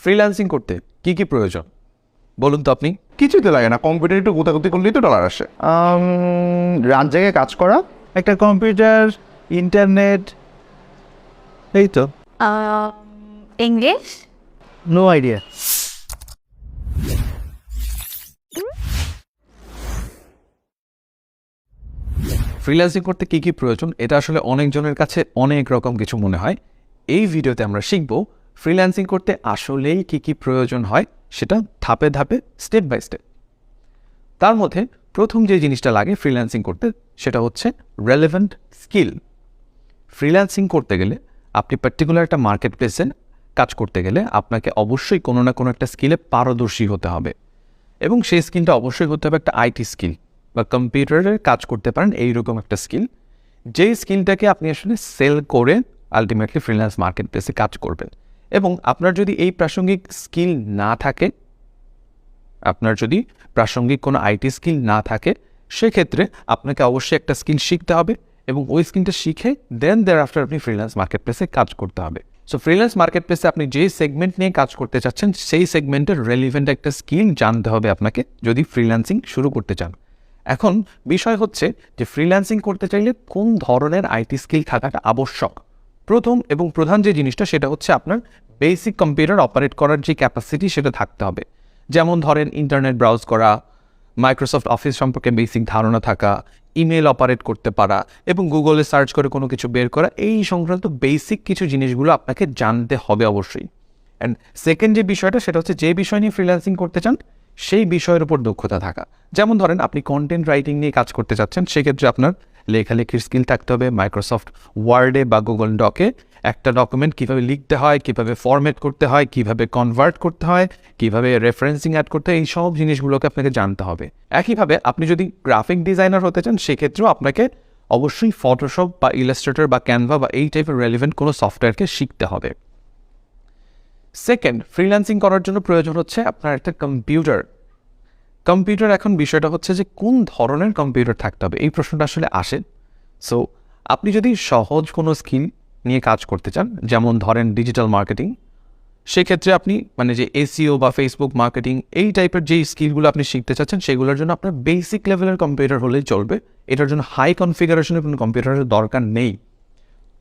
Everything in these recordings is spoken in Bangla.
ফ্রিল্যান্সিং করতে কি কি প্রয়োজন বলুন তো আপনি? কিছুতে লাগে না, কম্পিউটার একটু গোতাগুতি করলেই তো ডলার আসে। রাত জায়গায় কাজ করা, একটা কম্পিউটার, ইন্টারনেট, এই তো। English, no idea. ফ্রিল্যান্সিং করতে কি কি প্রয়োজন এটা আসলে অনেকজনের কাছে অনেক রকম কিছু মনে হয়। এই ভিডিওতে আমরা শিখব ফ্রিল্যান্সিং করতে আসলেই কি কি প্রয়োজন হয় সেটা ধাপে ধাপে স্টেপ বাই স্টেপ। তার মধ্যে প্রথম যে জিনিসটা লাগে ফ্রিল্যান্সিং করতে সেটা হচ্ছে রেলেভেন্ট স্কিল। ফ্রিল্যান্সিং করতে গেলে আপনি পার্টিকুলার একটা মার্কেট প্লেসে কাজ করতে গেলে আপনাকে অবশ্যই কোনো না কোনো একটা স্কিলে পারদর্শী হতে হবে, এবং সেই স্কিলটা অবশ্যই হতে হবে একটা আইটি স্কিল বা কম্পিউটারে কাজ করতে পারেন এইরকম একটা স্কিল, যেই স্কিলটাকে আপনি আসলে সেল করে আলটিমেটলি ফ্রিল্যান্স মার্কেট প্লেসে কাজ করবেন। এবং আপনার যদি এই প্রাসঙ্গিক স্কিল না থাকে, আপনার যদি প্রাসঙ্গিক কোনো আইটি স্কিল না থাকে, সেক্ষেত্রে আপনাকে অবশ্যই একটা স্কিল শিখতে হবে এবং ওই স্কিলটা শিখে দেন আফটার আপনি ফ্রিল্যান্স মার্কেট প্লেসে কাজ করতে হবে। সো ফ্রিল্যান্স মার্কেট প্লেসে আপনি যে সেগমেন্ট নিয়ে কাজ করতে চাচ্ছেন সেই সেগমেন্টের রেলিভেন্ট একটা স্কিল জানতে হবে আপনাকে যদি ফ্রিল্যান্সিং শুরু করতে চান। এখন বিষয় হচ্ছে যে ফ্রিল্যান্সিং করতে চাইলে কোন ধরনের আইটি স্কিল থাকাটা আবশ্যক। প্রথম এবং প্রধান যে জিনিসটা সেটা হচ্ছে আপনার বেসিক কম্পিউটার অপারেট করার যে ক্যাপাসিটি সেটা থাকতে হবে। যেমন ধরেন ইন্টারনেট ব্রাউজ করা, মাইক্রোসফট অফিস সম্পর্কে বেসিক ধারণা থাকা, ইমেল অপারেট করতে পারা এবং গুগলে সার্চ করে কোনো কিছু বের করা, এই সংক্রান্ত বেসিক কিছু জিনিসগুলো আপনাকে জানতে হবে অবশ্যই। অ্যান্ড সেকেন্ড যে বিষয়টা সেটা হচ্ছে যে বিষয় নিয়ে ফ্রিল্যান্সিং করতে চান সেই বিষয়ের উপর দক্ষতা থাকা। যেমন ধরেন আপনি কন্টেন্ট রাইটিং নিয়ে কাজ করতে চাচ্ছেন, সেক্ষেত্রে আপনার লেখালেখির স্কিল থাকতে হবে। মাইক্রোসফট ওয়ার্ডে বা গুগল ডকে একটা ডকুমেন্ট কীভাবে লিখতে হয়, কীভাবে ফরম্যাট করতে হয়, কীভাবে কনভার্ট করতে হয়, কীভাবে রেফারেন্সিং অ্যাড করতে হয়, এই সব জিনিসগুলোকে আপনাকে জানতে হবে। একইভাবে আপনি যদি গ্রাফিক ডিজাইনার হতে চান সেক্ষেত্রেও আপনাকে অবশ্যই ফটোশপ বা ইলাস্ট্রেটর বা ক্যানভা বা এই টাইপের রেলিভেন্ট কোনো সফটওয়্যারকে শিখতে হবে। সেকেন্ড, ফ্রিল্যান্সিং করার জন্য প্রয়োজন হচ্ছে আপনার একটা কম্পিউটার। কম্পিউটার এখন বিষয়টা হচ্ছে যে কোন ধরনের কম্পিউটার থাকতে হবে, এই প্রশ্নটা আসলে আসে। সো আপনি যদি সহজ কোনো স্কিল নিয়ে কাজ করতে চান, যেমন ধরেন ডিজিটাল মার্কেটিং, সেক্ষেত্রে আপনি মানে যে এসইও বা ফেসবুক মার্কেটিং এই টাইপের যেই স্কিলগুলো আপনি শিখতে চাচ্ছেন সেগুলোর জন্য আপনার বেসিক লেভেলের কম্পিউটার হলেই চলবে। এটার জন্য হাই কনফিগারেশনের কোনো কম্পিউটারের দরকার নেই।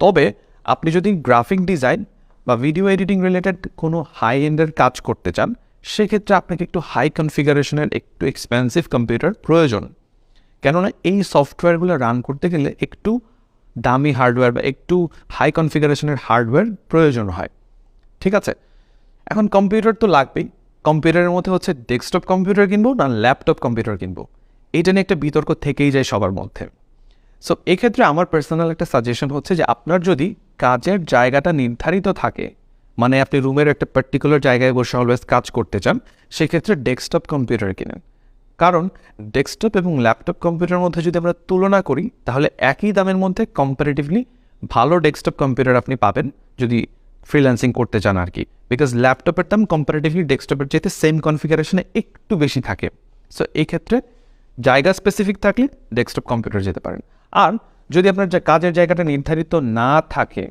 তবে আপনি যদি গ্রাফিক ডিজাইন বা ভিডিও এডিটিং রিলেটেড কোনো হাই এন্ডের কাজ করতে চান সেক্ষেত্রে আপনাকে একটু হাই কনফিগারেশনের একটু এক্সপেন্সিভ কম্পিউটার প্রয়োজন, কেননা এই সফটওয়্যারগুলো রান করতে গেলে একটু দামি হার্ডওয়্যার বা একটু হাই কনফিগারেশনের হার্ডওয়্যার প্রয়োজন হয়। ঠিক আছে, এখন কম্পিউটার তো লাগবেই। কম্পিউটারের মধ্যে হচ্ছে ডেস্কটপ কম্পিউটার কিনবো না ল্যাপটপ কম্পিউটার কিনবো, এইটা নিয়ে একটা বিতর্ক থেকেই যায় সবার মধ্যে। সো এক্ষেত্রে আমার পার্সোনাল একটা সাজেশন হচ্ছে যে আপনার যদি কাজের জায়গাটা নির্ধারিত থাকে, মানে আপনি রুমের একটা পার্টিকুলার জায়গায় বসে অলওয়েজ কাজ করতে চান, সেক্ষেত্রে ডেস্কটপ কম্পিউটার কিনেন। কারণ ডেস্কটপ এবং ল্যাপটপ কম্পিউটারের মধ্যে যদি আমরা তুলনা করি তাহলে একই দামের মধ্যে কম্পারেটিভলি ভালো ডেস্কটপ কম্পিউটার আপনি পাবেন যদি ফ্রিল্যান্সিং করতে চান আর কি। বিকজ ল্যাপটপের দাম কম্পারেটিভলি ডেস্কটপের চাইতে সেম কনফিগারেশনে একটু বেশি থাকে। সো এই ক্ষেত্রে জায়গা স্পেসিফিক থাকলে ডেস্কটপ কম্পিউটার যেতে পারেন। আর যদি আপনার কাজের জায়গাটা নির্ধারিত না থাকে,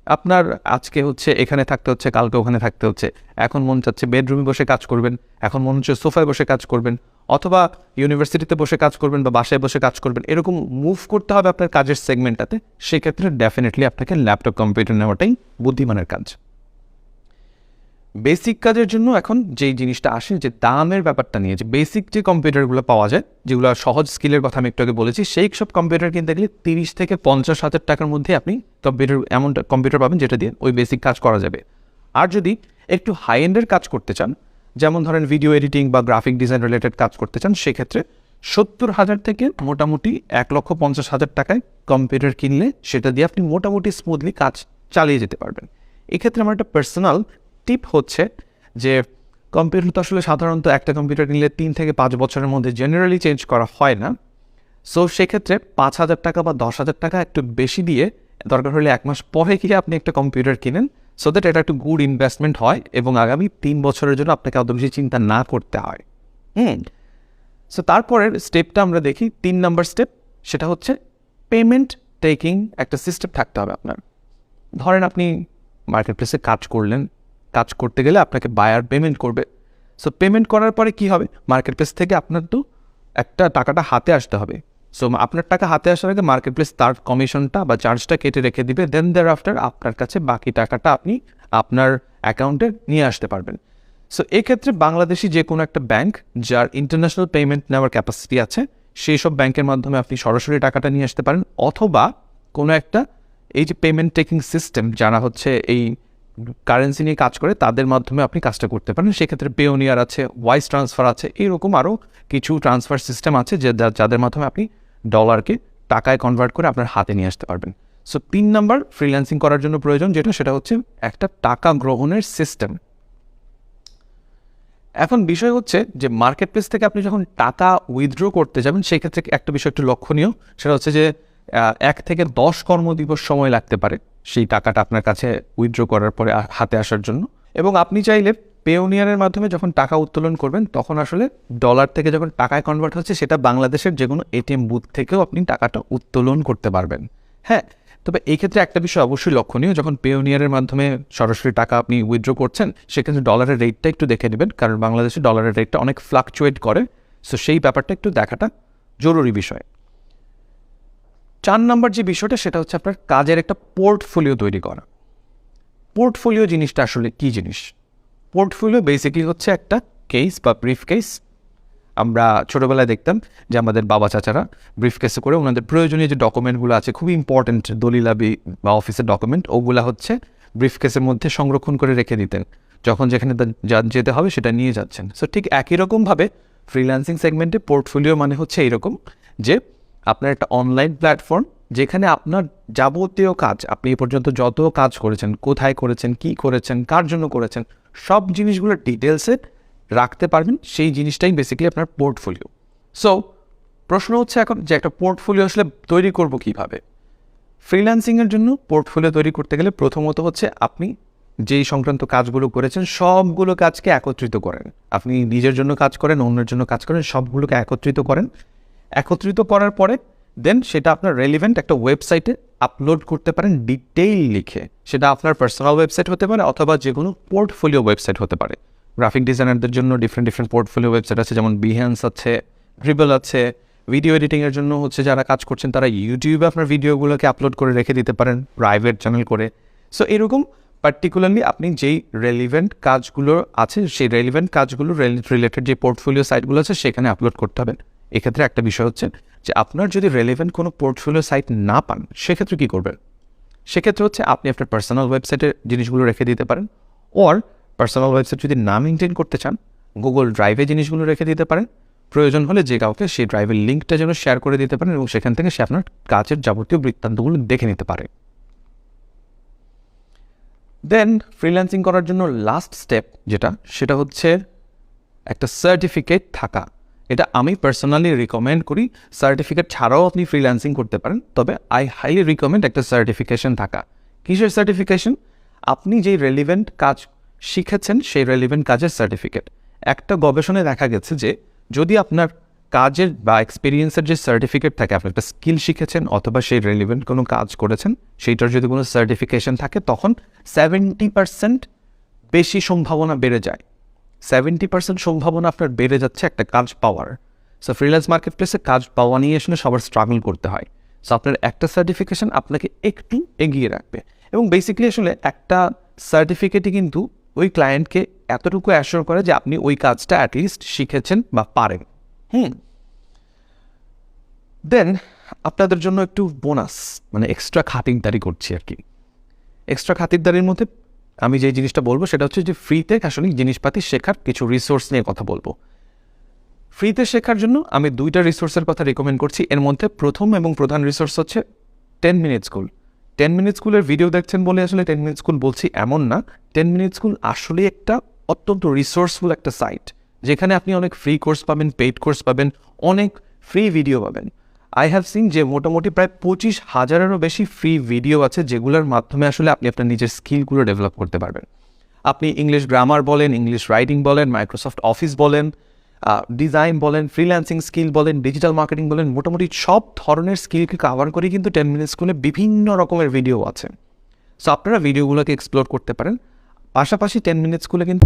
আপনার আজকে হচ্ছে এখানে থাকতে হচ্ছে, কালকে ওখানে থাকতে হচ্ছে, এখন মন চাচ্ছে বেডরুমে বসে কাজ করবেন, এখন মন হচ্ছে সোফায় বসে কাজ করবেন, অথবা ইউনিভার্সিটিতে বসে কাজ করবেন বা বাসায় বসে কাজ করবেন, এরকম মুভ করতে হবে আপনার কাজের সেগমেন্টটাতে, সেক্ষেত্রে ডেফিনেটলি আপনাকে ল্যাপটপ কম্পিউটার নেওয়াটাই বুদ্ধিমানের কাজ। বেসিক কাজের জন্য এখন যেই জিনিসটা আসে যে দামের ব্যাপারটা নিয়ে, যে বেসিক যে কম্পিউটারগুলো পাওয়া যায় যেগুলো সহজ স্কিলের কথা আমি একটু আগে বলেছি, সেই সব কম্পিউটার কিনতে গেলে 30 থেকে 50,000 টাকার মধ্যে আপনি এমন কম্পিউটার পাবেন যেটা দিয়ে ওই বেসিক কাজ করা যাবে। আর যদি একটু হাই এন্ডের কাজ করতে চান, যেমন ধরেন ভিডিও এডিটিং বা গ্রাফিক ডিজাইন রিলেটেড কাজ করতে চান, সেক্ষেত্রে 70,000 থেকে মোটামুটি 1,50,000 টাকায় কম্পিউটার কিনলে সেটা দিয়ে আপনি মোটামুটি স্মুথলি কাজ চালিয়ে যেতে পারবেন। এক্ষেত্রে আমার একটা পার্সোনাল টিপ হচ্ছে যে কম্পিউটার তো আসলে সাধারণত একটা কম্পিউটার কিনলে 3 থেকে 5 বছরের মধ্যে জেনারেলি চেঞ্জ করা হয় না। সো সেক্ষেত্রে 5,000 টাকা বা 10,000 টাকা একটু বেশি দিয়ে দরকার হলে 1 মাস পরে গিয়ে আপনি একটা কম্পিউটার কিনেন, সো দ্যাট এটা একটু গুড ইনভেস্টমেন্ট হয় এবং আগামী 3 বছরের জন্য আপনাকে অত বেশি চিন্তা না করতে হয়। সো তারপরের স্টেপটা আমরা দেখি, 3 নাম্বার স্টেপ, সেটা হচ্ছে পেমেন্ট টেকিং একটা সিস্টেম থাকতে হবে আপনার। ধরেন আপনি মার্কেট প্লেসে কাজ করলেন, কাজ করতে গেলে আপনাকে বায়ার পেমেন্ট করবে। সো পেমেন্ট করার পরে কি হবে, মার্কেট প্লেস থেকে আপনার তো একটা টাকাটা হাতে আসতে হবে। সো আপনার টাকা হাতে আসার আগে মার্কেট প্লেস তার কমিশনটা বা চার্জটা কেটে রেখে দিবে, দেন দেয়ার আফটার আপনার কাছে বাকি টাকাটা আপনি আপনার অ্যাকাউন্টে নিয়ে আসতে পারবেন। সো এক্ষেত্রে বাংলাদেশি যে কোনো একটা ব্যাংক যার ইন্টারন্যাশনাল পেমেন্ট নেওয়ার ক্যাপাসিটি আছে সেই সব ব্যাংকের মাধ্যমে আপনি সরাসরি টাকাটা নিয়ে আসতে পারেন, অথবা কোনো একটা এই যে পেমেন্ট টেকিং সিস্টেম যারা হচ্ছে এই কারেন্সি নিয়ে কাজ করে তাদের মাধ্যমে আপনি কাজটা করতে পারেন। সেক্ষেত্রে পেওনিয়ার আছে, ওয়াইস ট্রান্সফার আছে, এইরকম আরও কিছু ট্রান্সফার সিস্টেম আছে যাদের মাধ্যমে আপনি ডলারকে টাকায় কনভার্ট করে আপনার হাতে নিয়ে আসতে পারবেন। সো 3 নাম্বার ফ্রিল্যান্সিং করার জন্য প্রয়োজন যেটা, সেটা হচ্ছে একটা টাকা গ্রহণের সিস্টেম। এখন বিষয় হচ্ছে যে মার্কেট প্লেস থেকে আপনি যখন টাকা উইথড্র করতে যাবেন সেক্ষেত্রে একটা বিষয় একটু লক্ষণীয়, সেটা হচ্ছে যে 1 থেকে 10 কর্মদিবস সময় লাগতে পারে সেই টাকাটা আপনার কাছে উইথড্র করার পরে হাতে আসার জন্য। এবং আপনি চাইলে পেওনিয়ারের মাধ্যমে যখন টাকা উত্তোলন করবেন তখন আসলে ডলার থেকে যখন টাকায় কনভার্ট হচ্ছে সেটা বাংলাদেশের যে কোনো এটিএম বুথ থেকেও আপনি টাকাটা উত্তোলন করতে পারবেন। হ্যাঁ, তবে এই ক্ষেত্রে একটা বিষয় অবশ্যই লক্ষণীয়, যখন পেওনিয়ারের মাধ্যমে সরাসরি টাকা আপনি উইথড্র করছেন সেক্ষেত্রে ডলারের রেটটা একটু দেখে নেবেন, কারণ বাংলাদেশে ডলারের রেটটা অনেক ফ্লাকচুয়েট করে। সো সেই ব্যাপারটা একটু দেখাটা জরুরি বিষয়। 4 নম্বর যে বিষয়টা সেটা হচ্ছে আপনার কাজের একটা পোর্টফোলিও তৈরি করা। পোর্টফোলিও জিনিসটা আসলে কী জিনিস? পোর্টফোলিও বেসিক্যালি হচ্ছে একটা কেস বা ব্রিফ কেস। আমরা ছোটোবেলায় দেখতাম যে আমাদের বাবা চাচারা ব্রিফ কেসে করে ওনাদের প্রয়োজনীয় যে ডকুমেন্টগুলো আছে, খুবই ইম্পর্ট্যান্ট দলিলাবি বা অফিসের ডকুমেন্ট, ওগুলা হচ্ছে ব্রিফ কেসের মধ্যে সংরক্ষণ করে রেখে দিতেন, যখন যেখানে যেতে হবে সেটা নিয়ে যাচ্ছেন। সো ঠিক একই রকমভাবে ফ্রিল্যান্সিং সেগমেন্টে পোর্টফোলিও মানে হচ্ছে এইরকম যে আপনার একটা অনলাইন প্ল্যাটফর্ম যেখানে আপনার যাবতীয় কাজ, আপনি এ পর্যন্ত যত কাজ করেছেন, কোথায় করেছেন, কি করেছেন, কার জন্য করেছেন, সব জিনিসগুলো ডিটেলসে রাখতে পারবেন। সেই জিনিসটাই বেসিক্যালি আপনার পোর্টফোলিও। সো প্রশ্ন হচ্ছে এখন যে একটা পোর্টফোলিও আসলে তৈরি করব কিভাবে? ফ্রিল্যান্সিংয়ের জন্য পোর্টফোলিও তৈরি করতে গেলে প্রথমত হচ্ছে আপনি যেই সংক্রান্ত কাজগুলো করেছেন সবগুলো কাজকে একত্রিত করেন। আপনি নিজের জন্য কাজ করেন, অন্যের জন্য কাজ করেন, সবগুলোকে একত্রিত করেন। একত্রিত করার পরে দেন সেটা আপনার রেলিভেন্ট একটা ওয়েবসাইটে আপলোড করতে পারেন ডিটেইল লিখে। সেটা আপনার পার্সোনাল ওয়েবসাইট হতে পারে অথবা যে কোনো পোর্টফোলিও ওয়েবসাইট হতে পারে। গ্রাফিক ডিজাইনারদের জন্য ডিফারেন্ট পোর্টফোলিও ওয়েবসাইট আছে, যেমন বিহ্যান্স আছে, ড্রিবল আছে। ভিডিও এডিটিংয়ের জন্য হচ্ছে যারা কাজ করছেন তারা ইউটিউবে আপনার ভিডিওগুলোকে আপলোড করে রেখে দিতে পারেন প্রাইভেট চ্যানেল করে। সো এরকম পার্টিকুলারলি আপনি যেই রেলিভেন্ট কাজগুলো আছে সেই রেলিভেন্ট কাজগুলো রিলেটেড যে পোর্টফোলিও সাইটগুলো আছে সেখানে আপলোড করতে হবে। এক্ষেত্রে একটা বিষয় হচ্ছে যে আপনার যদি রেলিভেন্ট কোনো পোর্টফোলিও সাইট না পান সেক্ষেত্রে কী করবেন? সেক্ষেত্রে হচ্ছে আপনি আপনার পার্সোনাল ওয়েবসাইটে জিনিসগুলো রেখে দিতে পারেন, ওর পার্সোনাল ওয়েবসাইট যদি না মেনটেন করতে চান গুগল ড্রাইভে জিনিসগুলো রেখে দিতে পারেন। প্রয়োজন হলে যে কাউকে সেই ড্রাইভের লিঙ্কটা যেন শেয়ার করে দিতে পারেন এবং সেখান থেকে সে আপনার কাজের যাবতীয় বৃত্তান্তগুলো দেখে নিতে পারে। দেন ফ্রিল্যান্সিং করার জন্য লাস্ট স্টেপ যেটা, সেটা হচ্ছে একটা সার্টিফিকেট থাকা। এটা আমি পার্সোনালি রিকমেন্ড করি। সার্টিফিকেট ছাড়াও আপনি ফ্রিল্যান্সিং করতে পারেন, তবে আই হাইলি রিকমেন্ড একটা সার্টিফিকেশন থাকা। কিসের সার্টিফিকেশন? আপনি যেই রেলিভেন্ট কাজ শিখেছেন সেই রেলিভেন্ট কাজের সার্টিফিকেট। একটা গবেষণায় দেখা গেছে যে যদি আপনার কাজের বা এক্সপিরিয়েন্সের যে সার্টিফিকেট থাকে, আপনি একটা স্কিল শিখেছেন অথবা সেই রেলিভেন্ট কোনো কাজ করেছেন, সেইটার যদি কোনো সার্টিফিকেশন থাকে তখন 70% বেশি সম্ভাবনা বেড়ে যায়। 70% সম্ভাবনা আপনার বেড়ে যাচ্ছে একটা কাজ পাওয়ার। সো ফ্রিল্যান্স মার্কেট প্লেসে কাজ পাওয়া নিয়ে আসলে সবার স্ট্রাগল করতে হয়। সো আপনার একটা সার্টিফিকেশন আপনাকে একটু এগিয়ে রাখবে। এবং বেসিক্যালি আসলে একটা সার্টিফিকেটই কিন্তু ওই ক্লায়েন্টকে এতটুকু অ্যাসিওর করে যে আপনি ওই কাজটা অ্যাটলিস্ট শিখেছেন বা পারেন। দেন আপনাদের জন্য একটু বোনাস, মানে এক্সট্রা খাতিরদারি করছি আর কি। এক্সট্রা খাতিরদারির মধ্যে আমি যে জিনিসটা বলবো সেটা হচ্ছে যে ফ্রিতে আসলে জিনিসপাতি শেখার কিছু রিসোর্স নিয়ে কথা বলবো। ফ্রিতে শেখার জন্য আমি 2টা রিসোর্সের কথা রেকমেন্ড করছি। এর মধ্যে প্রথম এবং প্রধান রিসোর্স হচ্ছে 10 মিনিট স্কুল। 10 মিনিট স্কুলের ভিডিও দেখছেন বলে আসলে 10 মিনিট স্কুল বলছি এমন না। 10 মিনিট স্কুল আসলে একটা অত্যন্ত রিসোর্সফুল একটা সাইট, যেখানে আপনি অনেক ফ্রি কোর্স পাবেন, পেইড কোর্স পাবেন, অনেক ফ্রি ভিডিও পাবেন। আই হ্যাভ সিন যে মোটামুটি প্রায় 25,000-এরও বেশি ফ্রি ভিডিও আছে যেগুলোর মাধ্যমে আসলে আপনি আপনার নিজের স্কিলগুলো ডেভেলপ করতে পারবেন। আপনি ইংলিশ গ্রামার বলেন, ইংলিশ রাইটিং বলেন, মাইক্রোসফট অফিস বলেন, ডিজাইন বলেন, ফ্রিল্যান্সিং স্কিল বলেন, ডিজিটাল মার্কেটিং বলেন, মোটামুটি সব ধরনের স্কিলকে কাভার করে কিন্তু 10 মিনিট স্কুলে বিভিন্ন রকমের ভিডিও আছে। সো আপনারা ভিডিওগুলোকে এক্সপ্লোর করতে পারেন। পাশাপাশি 10 মিনিট স্কুলে কিন্তু